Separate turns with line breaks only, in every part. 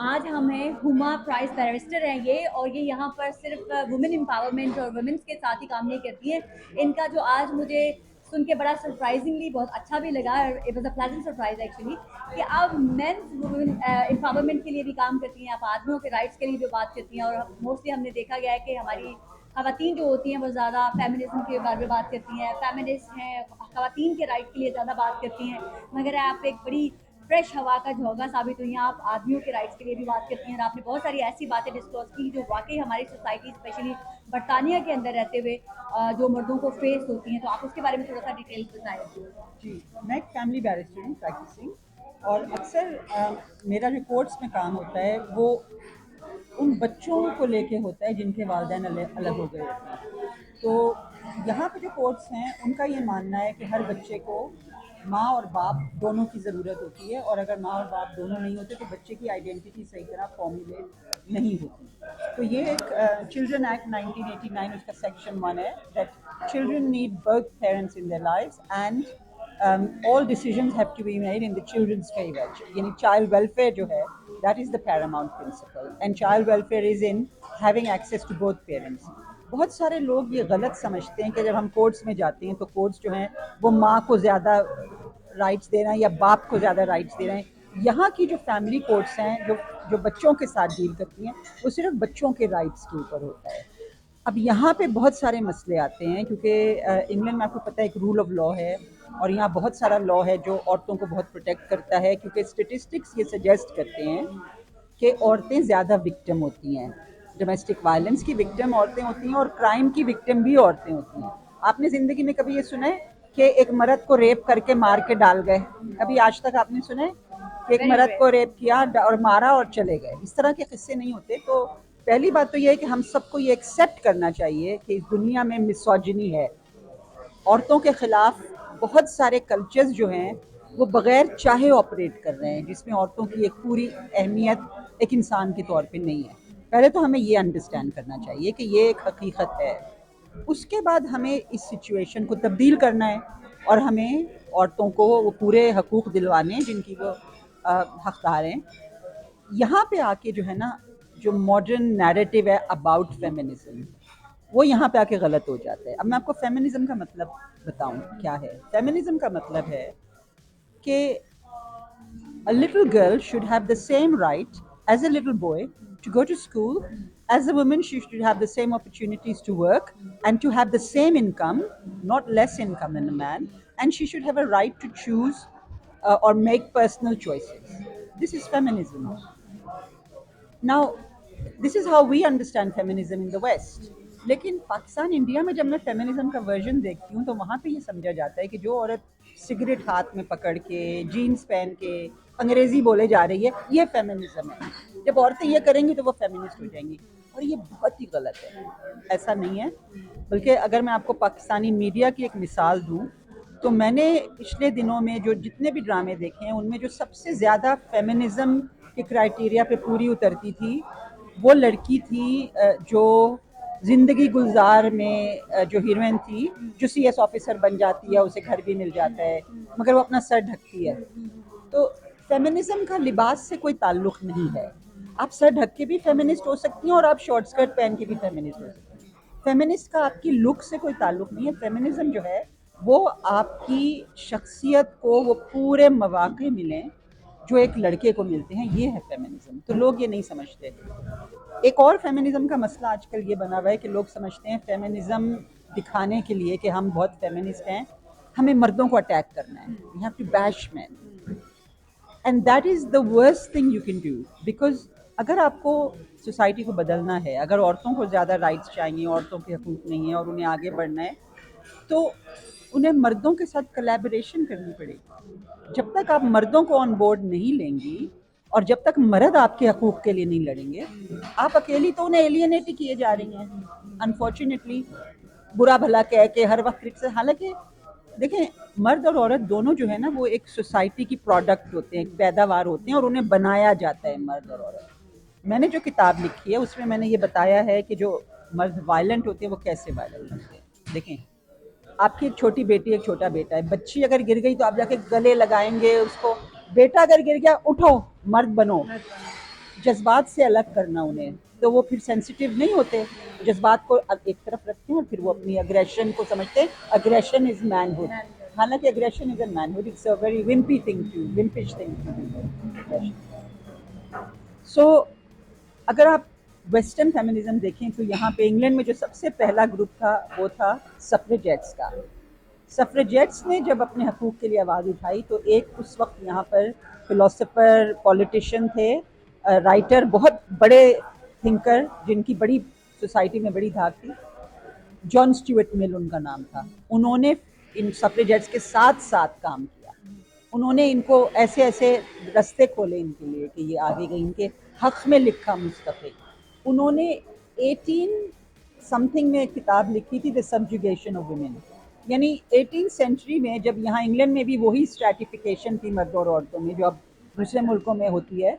आज हम हैं हुमा प्राइज बैरिस्टर हैं ये, और ये यहाँ पर सिर्फ वुमेन एम्पावरमेंट और वुमेन्स के साथ ही काम नहीं करती हैं। इनका जो आज मुझे सुन के बड़ा सरप्राइजिंगली बहुत अच्छा भी लगा, it was a pleasant surprise actually, कि आप मेंस वुमेन एम्पावरमेंट के लिए भी काम करती हैं, आप आदमियों के राइट्स के लिए भी बात करती हैं। और मोस्टली हमने देखा गया है कि हमारी खवातीन जो होती हैं वो ज़्यादा फेमिनिज्म के बारे में बात करती हैं, फेमिनिस्ट हैं, खवातीन के राइट के लिए ज़्यादा बात करती हैं, मगर आप एक बड़ी फ्रेश हवा का झोंका साबित हुई हैं। आप आदमियों के राइट्स के लिए भी बात करती हैं, और आपने बहुत सारी ऐसी बातें डिस्कस की जो वाकई हमारी सोसाइटी स्पेशली बरतानिया के अंदर रहते हुए जो मर्दों को फेस होती हैं। तो आप उसके बारे में थोड़ा सा डिटेल्स बताएं।
जी, मैं एक फैमिली बैरिस्टर हूँ प्रैक्टिसिंग। और अक्सर मेरा जो कोर्ट्स में काम होता है वो उन बच्चों को लेके होता है जिनके वालिदैन अलग हो गए होते हैं। तो यहाँ पे जो कोर्ट्स हैं उनका ये मानना है कि हर बच्चे को माँ और बाप दोनों की ज़रूरत होती है, और अगर माँ और बाप दोनों नहीं होते तो बच्चे की आइडेंटिटी सही तरह फॉर्मुलेट नहीं होती। तो ये एक चिल्ड्रन एक्ट 1989 उसका सेक्शन 1 है that children need both parents in their lives, and all decisions have to be made in the children's favor. यानी child welfare जो है that is the paramount principle, and child welfare is in having access to both parents. बहुत सारे लोग ये गलत समझते हैं कि जब हम कोर्ट्स में जाते हैं तो कोर्ट्स जो हैं वो माँ को ज़्यादा राइट्स दे रहे हैं या बाप को ज़्यादा राइट्स दे रहे हैं। यहाँ की जो फैमिली कोर्ट्स हैं जो बच्चों के साथ डील करती हैं वो सिर्फ बच्चों के राइट्स के ऊपर होता है। अब यहाँ पे बहुत सारे मसले आते हैं क्योंकि इंग्लैंड में आपको पता है एक रूल ऑफ लॉ है, और यहाँ बहुत सारा लॉ है जो औरतों को बहुत प्रोटेक्ट करता है, क्योंकि स्टेटिस्टिक्स ये सजेस्ट करते हैं कि औरतें ज़्यादा विक्टिम होती हैं। डोमेस्टिक वायलेंस की विक्टिम औरतें होती हैं और क्राइम की विक्टिम भी औरतें होती हैं। आपने ज़िंदगी में कभी ये सुना है कि एक मर्द को रेप करके मार के डाल गए? कभी आज तक आपने सुना है कि एक मर्द को रेप किया और मारा और चले गए? इस तरह के किस्से नहीं होते। तो पहली बात तो ये है कि हम सबको ये एक्सेप्ट करना चाहिए कि इस दुनिया में मिसोजिनी है। औरतों के खिलाफ बहुत सारे कल्चर्स जो हैं वो बगैर चाहे ऑपरेट कर रहे हैं, जिसमें औरतों की एक पूरी अहमियत एक इंसान के तौर पे नहीं है। पहले तो हमें ये अंडरस्टैंड करना चाहिए कि ये एक हकीकत है। उसके बाद हमें इस सिचुएशन को तब्दील करना है, और हमें औरतों को वो पूरे हकूक़ दिलवाने जिनकी वो हकदार हैं। यहाँ पे आके जो है ना, जो मॉडर्न नैरेटिव है अबाउट फेमिनिज्म, वो यहाँ पे आके गलत हो जाता है। अब मैं आपको फेमिनिज्म का मतलब बताऊं क्या है। फेमिनिज्म का मतलब है कि a little girl should have the same right as a little boy to go to school. As a woman, she should have the same opportunities to work and to have the same income, not less income than a man. And she should have a right to choose or make personal choices. This is feminism. Now, this is how we understand feminism in the West. लेकिन Pakistan India में जब मैं feminism का version देखती हूँ तो वहाँ पे ये समझा जाता है कि जो औरत सिगरेट हाथ में पकड़ के जीन्स पहन के अंग्रेजी बोले जा रही है ये फेमिनिज्म है। जब औरतें ये करेंगी तो वो फेमिनिस्ट हो जाएंगी, और ये बहुत ही गलत है। ऐसा नहीं है। बल्कि अगर मैं आपको पाकिस्तानी मीडिया की एक मिसाल दूँ तो मैंने पिछले दिनों में जो जितने भी ड्रामे देखे हैं उनमें जो सबसे ज़्यादा फेमिनिज्म के क्राइटेरिया पे पूरी उतरती थी वो लड़की थी जो ज़िंदगी गुलजार में जो हीरोइन थी, जो सीएस ऑफिसर बन जाती है, उसे घर भी मिल जाता है मगर वो अपना सर ढकती है। तो फेमिनिज्म का लिबास से कोई ताल्लुक़ नहीं है। आप सर ढक के भी फेमिनिस्ट हो सकती हैं और आप शॉर्ट स्कर्ट पहन के भी फेमिनिस्ट हो सकती हैं। फेमिनिस्ट का आपकी लुक से कोई ताल्लुक़ नहीं है। फेमिनिज्म जो है वो आपकी शख्सियत को वो पूरे मौक़े मिलें जो एक लड़के को मिलते हैं, ये है फेमिनिज्म। तो लोग ये नहीं समझते। एक और फेमिनिज्म का मसला आजकल ये बना हुआ है कि लोग समझते हैं फेमिनिज्म दिखाने के लिए कि हम बहुत फेमिनिस्ट हैं, हमें मर्दों को अटैक करना है। We have to bash man, and that is the worst thing you can do. Because अगर आपको सोसाइटी को बदलना है, अगर औरतों को ज़्यादा राइट्स चाहिए, औरतों के हकूक़ नहीं है और उन्हें आगे बढ़ना है, तो उन्हें मर्दों के साथ कोलैबोरेशन करनी पड़ेगी। जब तक आप मर्दों को ऑन बोर्ड नहीं लेंगी और जब तक मर्द आपके हकूक़ के लिए नहीं लड़ेंगे, आप अकेली तो उन्हें एलियनेट ही किए जा रही हैं अनफॉर्चुनेटली, बुरा भला कह के हर वक्त से। हालांकि देखें, मर्द और औरत दोनों जो है ना वो एक सोसाइटी की प्रोडक्ट होते हैं, एक पैदावार होते हैं, और उन्हें बनाया जाता है मर्द और औरत। मैंने जो किताब लिखी है उसमें मैंने ये बताया है कि जो मर्द वायलेंट होते हैं वो कैसे वायलेंट होते हैं। देखें, आपकी एक छोटी बेटी एक छोटा बेटा है, बच्ची अगर गिर गई तो आप जाके गले लगाएंगे उसको। बेटा अगर गिर गया, उठो मर्द बनो। जज्बात से अलग करना उन्हें, तो वो फिर सेंसिटिव नहीं होते, जज्बात को एक तरफ रखते हैं और फिर वो अपनी अग्रेशन को समझते हैं अग्रेशन इज मैनहुड, हालांकि aggression is a manhood, it's a very wimpy thing too wimpish thing too. So अगर आप वेस्टर्न फेमिनिज्म देखें तो यहाँ पे इंग्लैंड में जो सबसे पहला ग्रुप था वो था सफ्रेजेट्स का। सफ्रेजेट्स ने जब अपने हकूक़ के लिए आवाज़ उठाई तो एक उस वक्त यहाँ पर फिलोसोफर, पॉलिटिशियन थे, राइटर, बहुत बड़े थिंकर जिनकी बड़ी सोसाइटी में बड़ी धाक थी, जॉन स्टीवर्ट मिल उनका नाम था। उन्होंने इन सफ्रेजेट्स के साथ साथ काम किया, उन्होंने इनको ऐसे ऐसे रास्ते खोले इनके लिए कि ये आगे गए, इनके हक में लिखा मुस्तफ़े। उन्होंने 18 समथिंग में एक किताब लिखी थी द सब्जुगेशन ऑफ वुमेन, यानी 18 सेंचुरी में जब यहाँ इंग्लैंड में भी वही स्ट्रैटिफिकेशन थी मर्द और औरतों में जो अब दूसरे मुल्कों में होती है,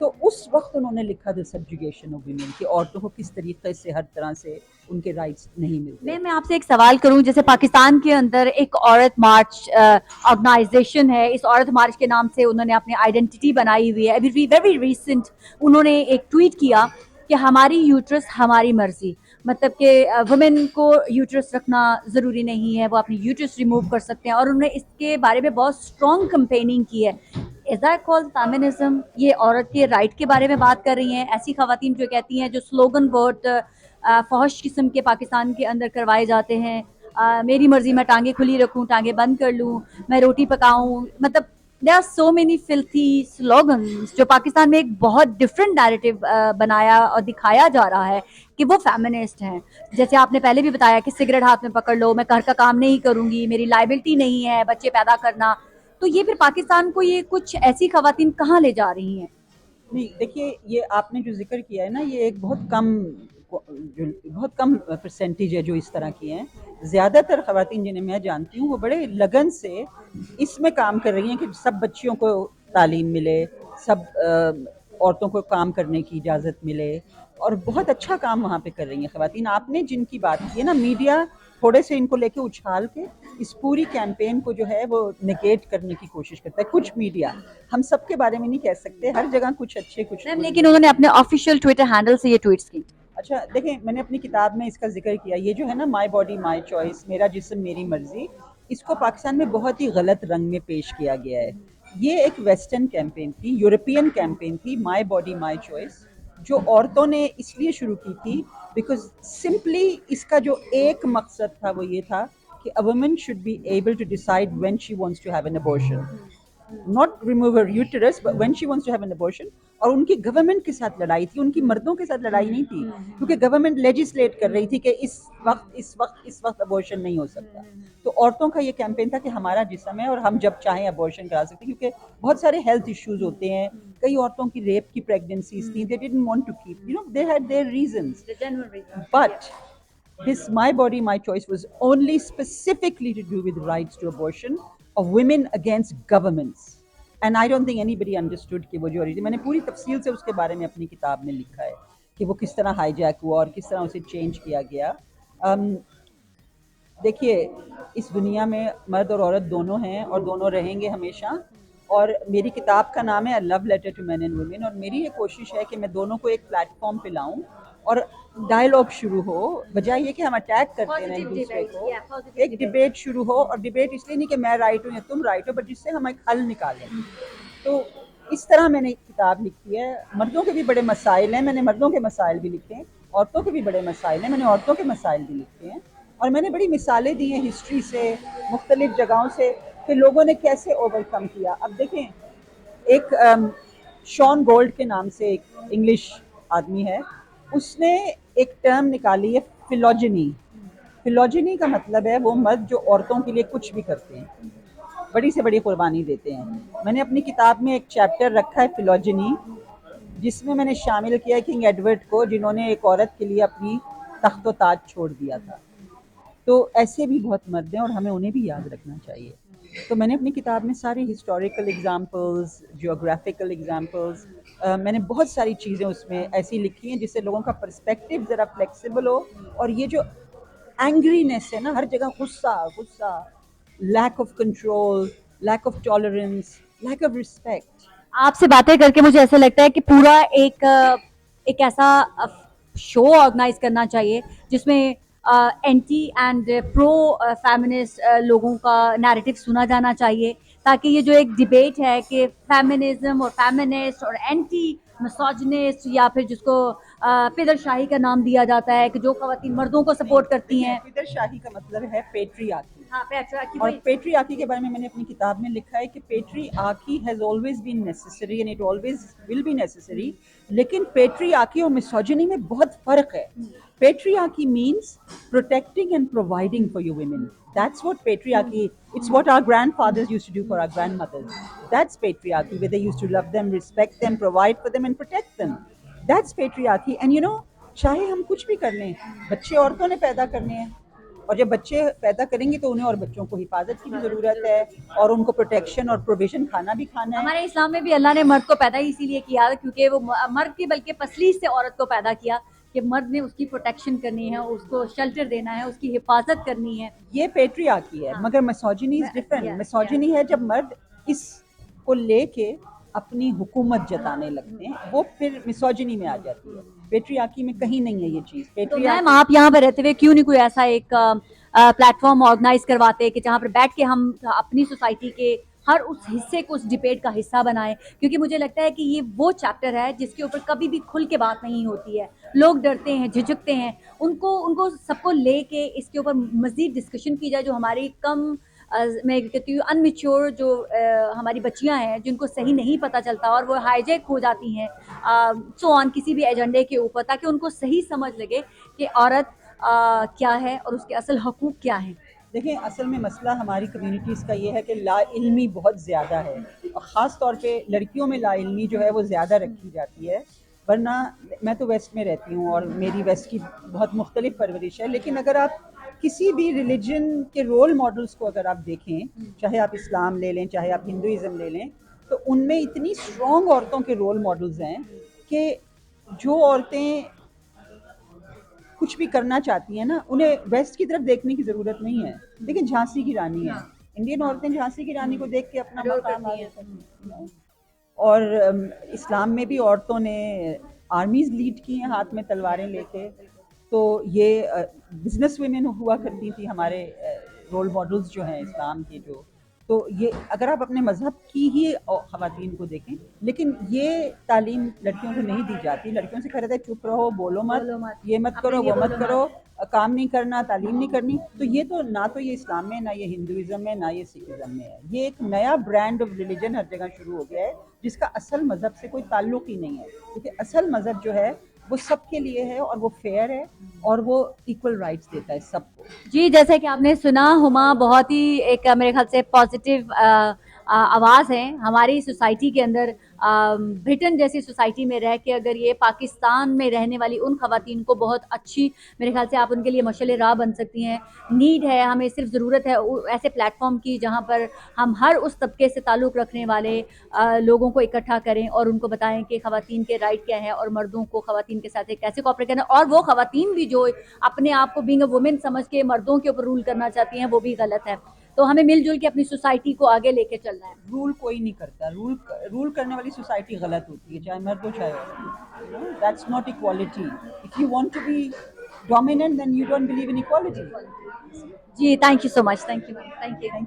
तो उस वक्त उन्होंने लिखा द सब्जुगेशन ऑफ वुमेन कि औरतों को किस तरीके से हर तरह से उनके राइट्स नहीं मिलते।
मैं आपसे एक सवाल करूं, जैसे पाकिस्तान के अंदर एक औरत मार्च ऑर्गेनाइजेशन है, इस औरत मार्च के नाम से उन्होंने अपनी आइडेंटिटी बनाई हुई है। अभी वेरी रिसेंट उन्होंने एक ट्वीट किया कि हमारी यूट्रस हमारी मर्जी, मतलब कि वुमेन को यूट्रस रखना ज़रूरी नहीं है, वो अपनी यूट्रस रिमूव कर सकते हैं, और उन्होंने इसके बारे में बहुत स्ट्रॉन्ग कंपेनिंग की है। Is that called feminism? ये औरत के राइट के बारे में बात कर रही हैं, ऐसी खवातीन जो कहती हैं, जो स्लोगन बहुत फहश किस्म के पाकिस्तान के अंदर करवाए जाते हैं, मेरी मर्जी, मैं टांगे खुली रखूं, टांगे बंद कर लूं, मैं रोटी पकाऊं, मतलब there are so many filthy slogans जो पाकिस्तान में एक बहुत डिफरेंट नैरेटिव बनाया और दिखाया जा रहा है कि वो फेमिनिस्ट हैं। जैसे आपने पहले भी बताया कि सिगरेट हाथ में पकड़ लो, मैं घर का काम नहीं करूंगी, मेरी लाइबिलिटी नहीं है बच्चे पैदा करना, तो ये फिर पाकिस्तान को ये कुछ ऐसी खवातीन कहाँ ले जा रही हैं?
नहीं, देखिए, ये आपने जो जिक्र किया है ना, ये एक बहुत कम परसेंटेज है जो इस तरह की हैं। ज़्यादातर ख़वातीन जिन्हें मैं जानती हूँ वो बड़े लगन से इसमें काम कर रही हैं कि सब बच्चियों को तालीम मिले, सब औरतों को काम करने की इजाज़त मिले, और बहुत अच्छा काम वहाँ पे कर रही हैं ख़वातीन। आपने जिनकी बात की है ना, मीडिया थोड़े से इनको लेके उछाल के इस पूरी कैंपेन को जो है वो नेगेट करने की कोशिश करता है कुछ मीडिया। हम सबके बारे में नहीं कह सकते, हर जगह कुछ अच्छे कुछ
मैम
बुरे।
लेकिन उन्होंने अपने ऑफिशियल ट्विटर हैंडल से ये ट्वीट्स की।
अच्छा, देखें, मैंने अपनी किताब में इसका जिक्र किया, ये जो है ना माई बॉडी माई चॉइस, मेरा जिस्म मेरी मर्जी, इसको पाकिस्तान में बहुत ही गलत रंग में पेश किया गया है। ये एक वेस्टर्न कैंपेन थी, यूरोपियन कैंपेन थी, माई बॉडी माई चॉइस, जो औरतों ने इसलिए शुरू की थी बिकॉज सिंपली इसका जो एक मकसद था वो ये था कि a woman should be able to decide when she wants to have an abortion, not remove her uterus but when she wants to have an abortion. और उनकी गवर्नमेंट के साथ लड़ाई थी, उनकी मर्दों के साथ लड़ाई नहीं थी, क्योंकि गवर्नमेंट लेजिस्लेट कर रही थी कि इस वक्त अबॉर्शन नहीं हो सकता। तो औरतों का ये कैंपेन था कि हमारा जिस्म है और हम जब चाहें अबॉर्शन करा सकते हैं, क्योंकि बहुत सारे हेल्थ इश्यूज होते हैं। कई औरतों की रेप की प्रेगनेंसीज थी, they didn't want to keep, they had their reasons, but this My Body My Choice was only specifically to do with rights to abortion of women against governments, and I don't think anybody understood कि वो जो origin, मैंने पूरी तफसील से उसके बारे में अपनी किताब में लिखा है कि वो किस तरह हाईजैक हुआ और किस तरह उसे चेंज किया गया। देखिए, इस दुनिया में मर्द और औरत दोनों हैं और दोनों रहेंगे हमेशा, और मेरी किताब का नाम है a love letter to men and women, और मेरी ये कोशिश है कि मैं दोनों को एक प्लेटफॉर्म पे लाऊं और डायलॉग शुरू हो, बजाय ये कि हम अटैक करते हैं एक दूसरे को। एक डिबेट शुरू हो, और डिबेट इसलिए नहीं कि मैं राइट हूँ या तुम राइट हो, बट जिससे हम एक हल निकालें। तो इस तरह मैंने किताब लिखी है। मर्दों के भी बड़े मसाइल हैं, मैंने मर्दों के मसाइल भी लिखे हैं, औरतों के भी बड़े मसाइल हैं, मैंने औरतों के मसाइल भी लिखे हैं, और मैंने बड़ी मिसालें दी हैं हिस्ट्री से, मुख्तलिफ जगहों से, कि लोगों ने कैसे ओवरकम किया। अब देखें, एक शॉन गोल्ड के नाम से एक इंग्लिश आदमी है, उसने एक टर्म निकाली है फिलोजनी। फिलोजनी का मतलब है वो मर्द जो औरतों के लिए कुछ भी करते हैं, बड़ी से बड़ी कुर्बानी देते हैं। मैंने अपनी किताब में एक चैप्टर रखा है फिलोजनी, जिसमें मैंने शामिल किया किंग एडवर्ड को, जिन्होंने एक औरत के लिए अपनी तख्त व ताज छोड़ दिया था। तो ऐसे भी बहुत मर्द हैं और हमें उन्हें भी याद रखना चाहिए। तो मैंने अपनी किताब में सारी हिस्टोरिकल एग्जाम्पल्स, जियोग्राफिकल एग्जाम्पल्स, मैंने बहुत सारी चीज़ें उसमें ऐसी लिखी हैं जिससे लोगों का पर्सपेक्टिव ज़रा फ्लेक्सिबल हो। और ये जो एंग्रीनेस है ना, हर जगह गुस्सा गुस्सा, lack of control, lack of tolerance, lack of respect,
आपसे बातें करके मुझे ऐसा लगता है कि पूरा एक ऐसा शो ऑर्गेनाइज करना चाहिए जिसमें एंटी एंड प्रो फेमिनिस्ट लोगों का नैरेटिव सुना जाना चाहिए, ताकि ये जो एक डिबेट है कि फेमिनिज्म और फेमिनिस्ट और एंटी मिसोजिनिस्ट, या फिर जिसको पिदरशाही का नाम दिया जाता है कि जो खवातीन मर्दों को सपोर्ट करती हैं।
पिदर शाही का मतलब है पेट्रियार्की,
हाँ, पैट्रियार्की
और
वही।
पेट्रियार्की के बारे में मैंने अपनी किताब में लिखा है कि patriarchy has always been necessary and it always will be necessary, लेकिन पेट्रियार्की और मिसोजिनी में बहुत फर्क है. Patriarchy means protecting and providing for you women. That's what patriarchy. It's what our grandfathers used to do for our grandmothers. That's patriarchy, where they used to love them, respect them, provide for them, and protect them. That's patriarchy. And you know, चाहे हम कुछ भी कर लें, बच्चे औरतों ने पैदा करने हैं, और जब बच्चे पैदा करेंगे तो उन्हें और बच्चों को हिफाजत की भी ज़रूरत है, और उनको प्रोटेक्शन और प्रोविजन खाना भी खाना है.
हमारे इस्लाम में भी अल्लाह ने मर्द को पैदा ही इसीलिए किया क्योंकि वो मर्द की बल्कि पसली से औरत को पैदा किया कि मर्द ने उसकी प्रोटेक्शन करनी है, उसको शेल्टर देना है, उसकी हिफाजत करनी है.
ये पेट्रियार्की है. मगर मिसोजिनी इज डिफरेंट. मिसोजिनी है जब मर्द इसको लेके अपनी हुकूमत जताने लगते हैं, वो फिर मिसोजिनी में आ जाती है. पेट्रियार्की में कहीं नहीं है ये चीज़.
तो मैम, आप यहाँ पर रहते हुए क्यों नहीं कोई ऐसा एक प्लेटफॉर्म ऑर्गेनाइज करवाते कि जहाँ पर बैठ के हम अपनी सोसाइटी के हर उस हिस्से को उस डिबेट का हिस्सा बनाएं, क्योंकि मुझे लगता है कि ये वो चैप्टर है जिसके ऊपर कभी भी खुल के बात नहीं होती है. लोग डरते हैं, झिझकते हैं. उनको सबको लेके इसके ऊपर मजीद डिस्कशन की जाए, जो हमारी मैं कहती हूँ अनमेच्योर जो हमारी बच्चियां हैं जिनको सही नहीं पता चलता और वो हाईजैक हो जाती हैं सो ऑन किसी भी एजेंडे के ऊपर, ताकि उनको सही समझ लगे कि औरत क्या है और उसके असल हकूक़ क्या हैं.
देखिए, असल में मसला हमारी कम्युनिटीज़ का ये है कि लाइल्मी बहुत ज़्यादा है, और ख़ास तौर पे लड़कियों में लाइल्मी जो है वो ज़्यादा रखी जाती है. वरना मैं तो वेस्ट में रहती हूँ और मेरी वेस्ट की बहुत मुख्तलिफ परवरिश है, लेकिन अगर आप किसी भी रिलीजन के रोल मॉडल्स को अगर आप देखें, चाहे आप इस्लाम ले लें, चाहे आप हिंदुइज़्म ले लें, तो उनमें इतनी स्ट्रॉन्ग औरतों के रोल मॉडल्स हैं कि जो औरतें कुछ भी करना चाहती हैं ना, उन्हें वेस्ट की तरफ देखने की ज़रूरत नहीं है. लेकिन झांसी की रानी है, इंडियन औरतें झांसी की रानी को देख के अपना मकाम आगे करती हैं. और इस्लाम में भी औरतों ने आर्मीज़ लीड की हैं हाथ में तलवारें लेके. तो ये बिजनेस वुमेन हुआ करती थी हमारे रोल मॉडल्स जो हैं इस्लाम के. जो तो ये अगर आप अपने मज़हब की ही ख़वातीन को देखें, लेकिन ये तालीम लड़कियों को नहीं दी जाती. लड़कियों से कह रहे थे चुप रहो, बोलो मत, ये मत करो, वो मत करो, काम नहीं करना, तालीम नहीं करनी. तो ये तो ना तो ये इस्लाम में, ना ये हिंदुइज़्म में, ना ये सिखिज़्म में है. ये एक नया ब्रांड ऑफ रिलीजन हर जगह शुरू हो गया है जिसका असल मज़हब से कोई ताल्लुक़ ही नहीं है. क्योंकि असल मज़हब जो है वो सबके लिए है, और वो फेयर है, और वो इक्वल राइट्स देता है सबको.
जी, जैसे कि आपने सुना, हुमा बहुत ही एक मेरे ख्याल से पॉजिटिव आवाज़ है हमारी सोसाइटी के अंदर. ब्रिटेन जैसी सोसाइटी में रह के अगर ये पाकिस्तान में रहने वाली उन खवातीन को बहुत अच्छी, मेरे ख्याल से आप उनके लिए मशाल राह बन सकती हैं. नीड है, हमें सिर्फ ज़रूरत है ऐसे प्लेटफॉर्म की जहाँ पर हम हर उस तबके से ताल्लुक़ रखने वाले लोगों को इकट्ठा करें और उनको बताएं कि खवातीन के राइट क्या है और मर्दों को खवातीन के साथ कैसे कोऑपरेट करना. और वो खवातीन भी जो अपने आप को बीइंग अ वुमेन समझ के मर्दों के ऊपर रूल करना चाहती हैं, वो भी गलत है. तो हमें मिलजुल के अपनी सोसाइटी को आगे लेके चलना है.
रूल कोई नहीं करता. रूल करने वाली सोसाइटी गलत होती है, चाहे मर्द हो चाहे औरत. That's not equality. If you want to be dominant then you don't believe in equality.
जी, thank you so much. Thank you.